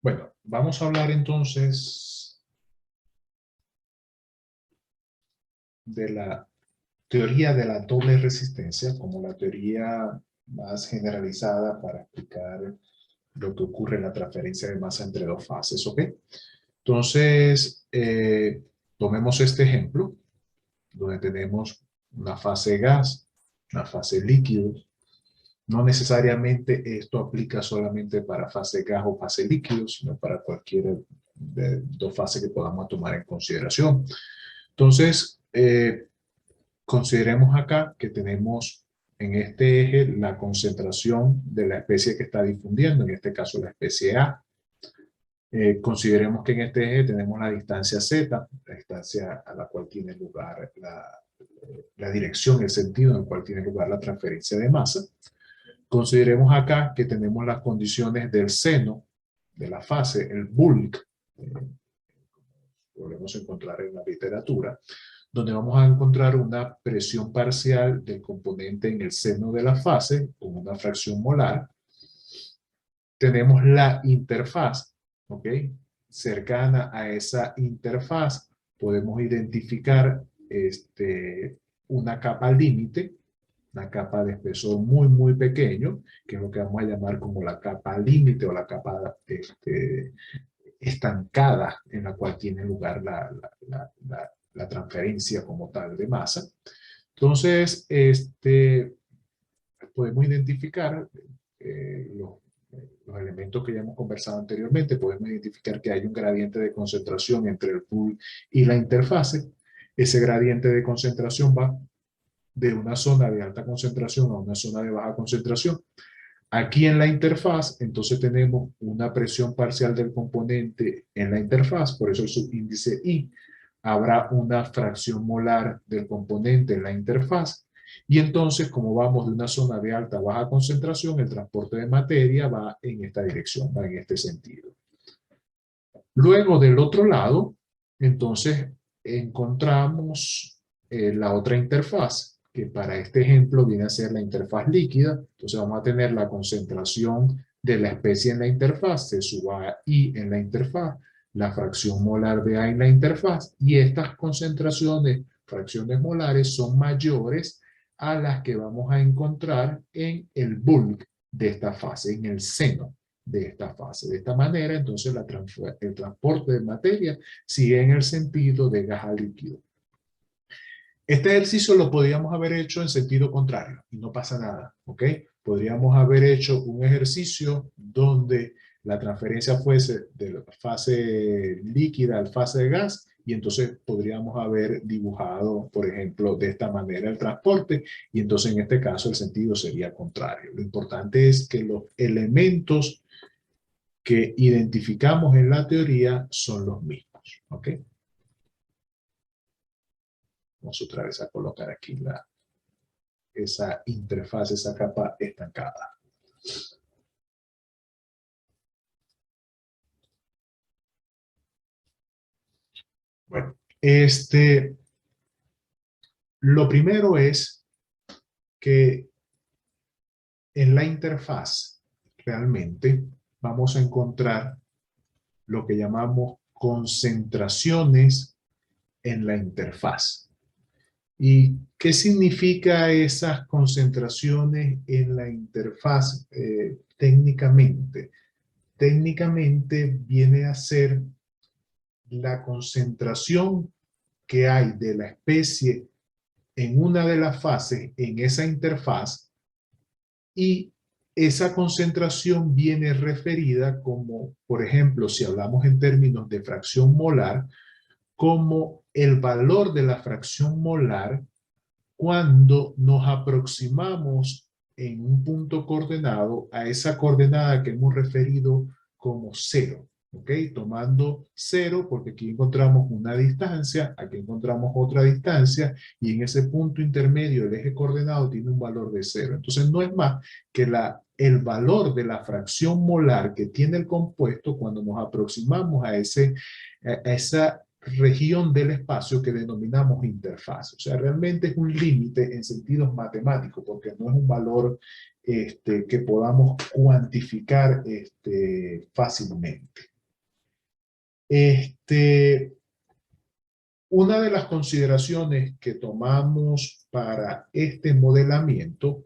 Bueno, vamos a hablar entonces de la teoría de la doble resistencia como la teoría más generalizada para explicar lo que ocurre en la transferencia de masa entre dos fases, ¿ok? Entonces, tomemos este ejemplo, donde tenemos una fase gas, una fase líquido. No necesariamente esto aplica solamente para fase gas o fase líquido, sino para cualquier de dos fases que podamos tomar en consideración. Entonces, consideremos acá que tenemos en este eje la concentración de la especie que está difundiendo, en este caso la especie A. Consideremos que en este eje tenemos la distancia Z, la distancia a la cual tiene lugar la dirección, el sentido en el cual tiene lugar la transferencia de masa. Consideremos acá que tenemos las condiciones del seno de la fase, el bulk, podemos encontrar en la literatura, donde vamos a encontrar una presión parcial del componente en el seno de la fase con una fracción molar. Tenemos la interfaz, ¿ok? Cercana a esa interfaz podemos identificar una capa límite, una capa de espesor muy pequeño, que es lo que vamos a llamar como la capa límite o la capa estancada en la cual tiene lugar la transferencia como tal de masa. Entonces, podemos identificar los elementos que ya hemos conversado anteriormente. Podemos identificar que hay un gradiente de concentración entre el pool y la interfase. Ese gradiente de concentración va de una zona de alta concentración a una zona de baja concentración. Aquí en la interfaz, entonces tenemos una presión parcial del componente en la interfaz, por eso el subíndice I. Habrá una fracción molar del componente en la interfaz. Y entonces, como vamos de una zona de alta a baja concentración, el transporte de materia va en esta dirección, va en este sentido. Luego del otro lado, entonces encontramos la otra interfaz, que para este ejemplo viene a ser la interfaz líquida. Entonces vamos a tener la concentración de la especie en la interfaz, C sub A I en la interfaz, la fracción molar de A en la interfaz, y estas concentraciones, fracciones molares, son mayores a las que vamos a encontrar en el bulk de esta fase, en el seno de esta fase. De esta manera, entonces, el transporte de materia sigue en el sentido de gas a líquido. Este ejercicio lo podríamos haber hecho en sentido contrario y no pasa nada, ¿ok? Podríamos haber hecho un ejercicio donde la transferencia fuese de la fase líquida a la fase de gas y entonces podríamos haber dibujado, por ejemplo, de esta manera el transporte y entonces en este caso el sentido sería contrario. Lo importante es que los elementos que identificamos en la teoría son los mismos, ¿ok? Vamos otra vez a colocar aquí esa interfaz, esa capa estancada. Bueno, lo primero es que en la interfaz realmente vamos a encontrar lo que llamamos concentraciones en la interfaz. ¿Y qué significa esas concentraciones en la interfaz técnicamente? Técnicamente viene a ser la concentración que hay de la especie en una de las fases en esa interfaz, y esa concentración viene referida como, por ejemplo, si hablamos en términos de fracción molar, como el valor de la fracción molar cuando nos aproximamos en un punto coordenado a esa coordenada que hemos referido como cero. ¿Ok? Tomando cero porque aquí encontramos una distancia, aquí encontramos otra distancia y en ese punto intermedio el eje coordenado tiene un valor de cero. Entonces no es más que el valor de la fracción molar que tiene el compuesto cuando nos aproximamos a esa región del espacio que denominamos interfaz. O sea, realmente es un límite en sentidos matemáticos porque no es un valor que podamos cuantificar fácilmente. Este, una de las consideraciones que tomamos para este modelamiento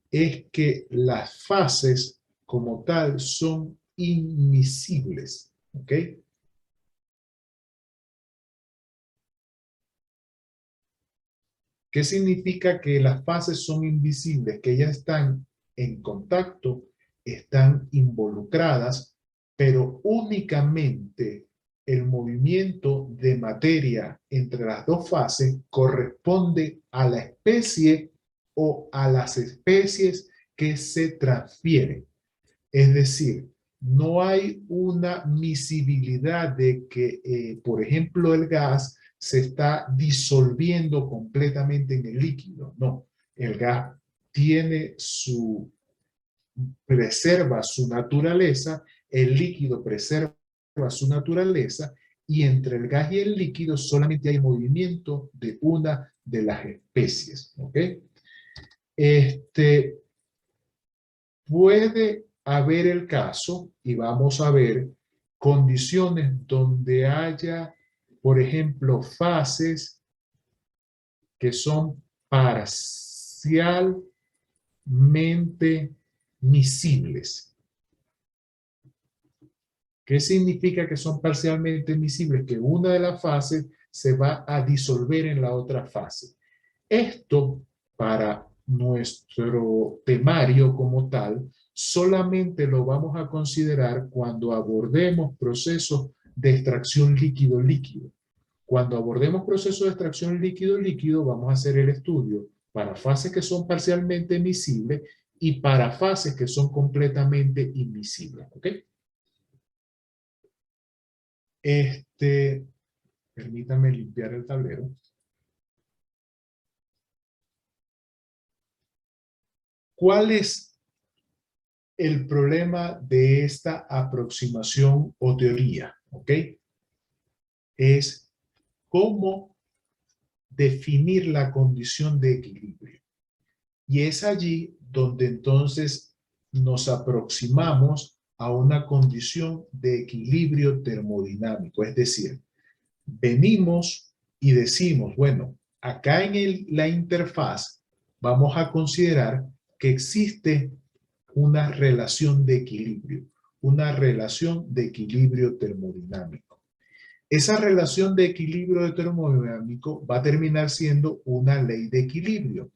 es que las fases como tal son inmiscibles, ¿ok? ¿Qué significa que las fases son invisibles? Que ellas están en contacto, están involucradas, pero únicamente el movimiento de materia entre las dos fases corresponde a la especie o a las especies que se transfieren. Es decir, no hay una miscibilidad de que, por ejemplo, el gas se está disolviendo completamente en el líquido. No, el gas tiene preserva su naturaleza, el líquido preserva su naturaleza, y entre el gas y el líquido solamente hay movimiento de una de las especies. ¿Ok? Este, puede haber el caso, y vamos a ver, condiciones donde haya, por ejemplo, fases que son parcialmente miscibles. ¿Qué significa que son parcialmente miscibles? Que una de las fases se va a disolver en la otra fase. Esto, para nuestro temario como tal, solamente lo vamos a considerar cuando abordemos procesos de extracción líquido-líquido. Cuando abordemos procesos de extracción líquido-líquido, vamos a hacer el estudio para fases que son parcialmente miscibles y para fases que son completamente inmiscibles. ¿Ok? Permítame limpiar el tablero. ¿Cuál es el problema de esta aproximación o teoría? ¿Ok? Es cómo definir la condición de equilibrio. Y es allí donde entonces nos aproximamos a una condición de equilibrio termodinámico. Es decir, venimos y decimos, bueno, acá en la interfaz vamos a considerar que existe una relación de equilibrio, una relación de equilibrio termodinámico. Esa relación de equilibrio termodinámico va a terminar siendo una ley de equilibrio,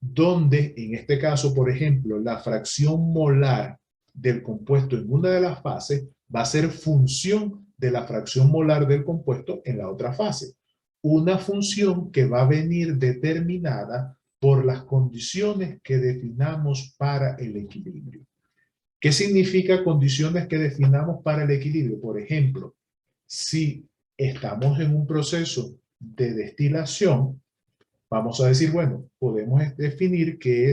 donde en este caso, por ejemplo, la fracción molar del compuesto en una de las fases va a ser función de la fracción molar del compuesto en la otra fase. Una función que va a venir determinada por las condiciones que definamos para el equilibrio. ¿Qué significa condiciones que definamos para el equilibrio? Por ejemplo, si estamos en un proceso de destilación, vamos a decir, bueno, definir que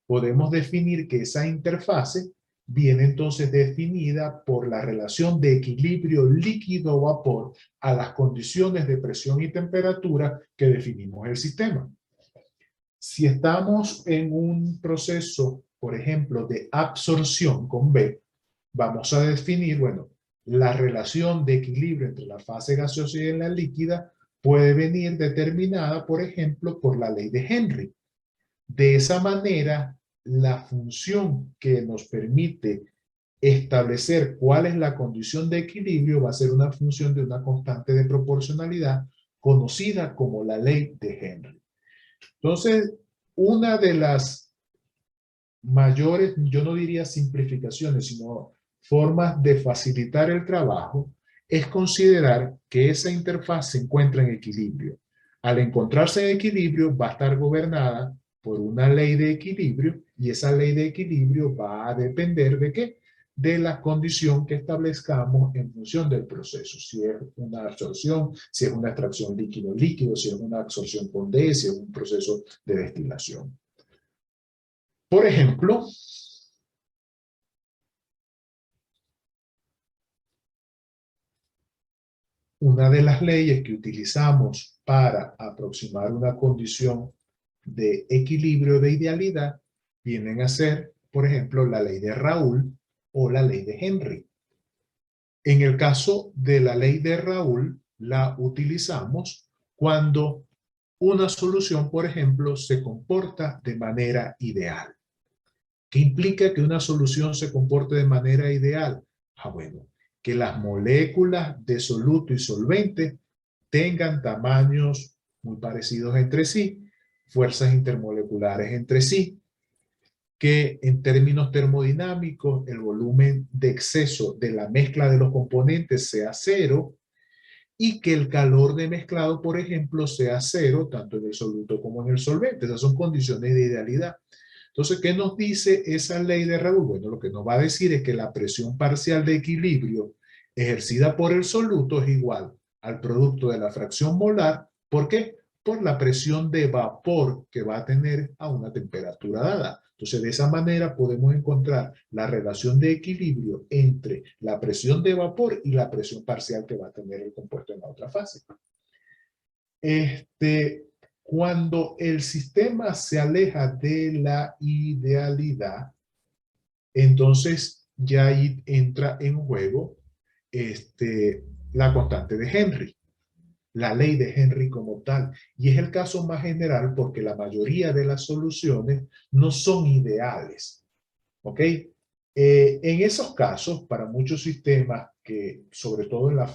podemos definir que esa interfase viene entonces definida por la relación de equilibrio líquido-vapor a las condiciones de presión y temperatura que definimos el sistema. Si estamos en un proceso, por ejemplo, de absorción con B, vamos a definir, bueno, la relación de equilibrio entre la fase gaseosa y la líquida puede venir determinada, por ejemplo, por la ley de Henry. De esa manera, la función que nos permite establecer cuál es la condición de equilibrio va a ser una función de una constante de proporcionalidad conocida como la ley de Henry. Entonces, una de las mayores, yo no diría simplificaciones, sino formas de facilitar el trabajo, es considerar que esa interfaz se encuentra en equilibrio. Al encontrarse en equilibrio, va a estar gobernada por una ley de equilibrio, y esa ley de equilibrio va a depender ¿de qué? De la condición que establezcamos en función del proceso. Si es una absorción, si es una extracción líquido-líquido, si es una absorción con D, si es un proceso de destilación. Por ejemplo, una de las leyes que utilizamos para aproximar una condición de equilibrio de idealidad vienen a ser, por ejemplo, la ley de Raoult o la ley de Henry. En el caso de la ley de Raoul, la utilizamos cuando una solución, por ejemplo, se comporta de manera ideal. ¿Qué implica que una solución se comporte de manera ideal? Bueno, que las moléculas de soluto y solvente tengan tamaños muy parecidos entre sí, fuerzas intermoleculares entre sí, que en términos termodinámicos el volumen de exceso de la mezcla de los componentes sea cero y que el calor de mezclado, por ejemplo, sea cero, tanto en el soluto como en el solvente. Esas son condiciones de idealidad. Entonces, ¿qué nos dice esa ley de Raoul? Bueno, lo que nos va a decir es que la presión parcial de equilibrio ejercida por el soluto es igual al producto de la fracción molar. ¿Por qué? Por la presión de vapor que va a tener a una temperatura dada. Entonces, de esa manera podemos encontrar la relación de equilibrio entre la presión de vapor y la presión parcial que va a tener el compuesto en la otra fase. Cuando el sistema se aleja de la idealidad, entonces ya ahí entra en juego la constante de Henry, la ley de Henry como tal. Y es el caso más general porque la mayoría de las soluciones no son ideales. ¿Ok? En esos casos, para muchos sistemas que, sobre todo en la